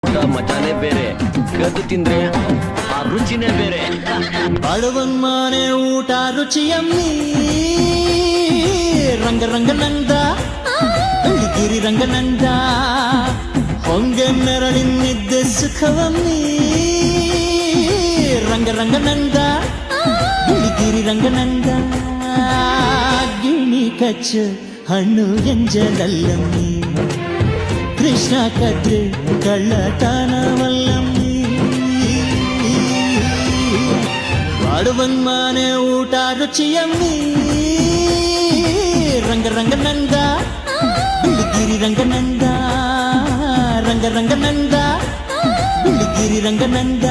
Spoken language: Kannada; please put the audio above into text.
ಊಟ ಮಜಾನೇ ಬೇರೆ, ಗದ್ದು ತಿಂದ್ರೆ ಆ ರುಚಿನೇ ಬೇರೆ. ಬಡವನ್ ಮನೆ ಊಟ ರುಚಿಯಮ್ಮಿ, ರಂಗ ರಂಗನಂದ ಗಿರಿ ರಂಗನಂದ, ಹೊಂಗೆ ನೆರಳಿನಿದ್ದೆ ಸುಖವಮ್ಮಿ, ರಂಗ ರಂಗನಂದ ಗಿರಿ ರಂಗನಂದ. ಗಿಣಿ ಕಚ್ಚು ಹಣ್ಣು ಎಂಜಲಲ್ಲಮ್ಮಿ, ಕೃಷ್ಣ ಕದ್ರೆ ಕಳ್ಳತನವಲ್ಲಮ್ಮಿ. ಬಡವನ್ ಮನೆ ಊಟ ರುಚಿಯಮ್ಮಿ, ರಂಗ ರಂಗನಂದ ಬಿಳಿಗಿರಿ ರಂಗನಂದ, ರಂಗ ರಂಗನಂದ ಬಿಳಿಗಿರಿ ರಂಗನಂದ.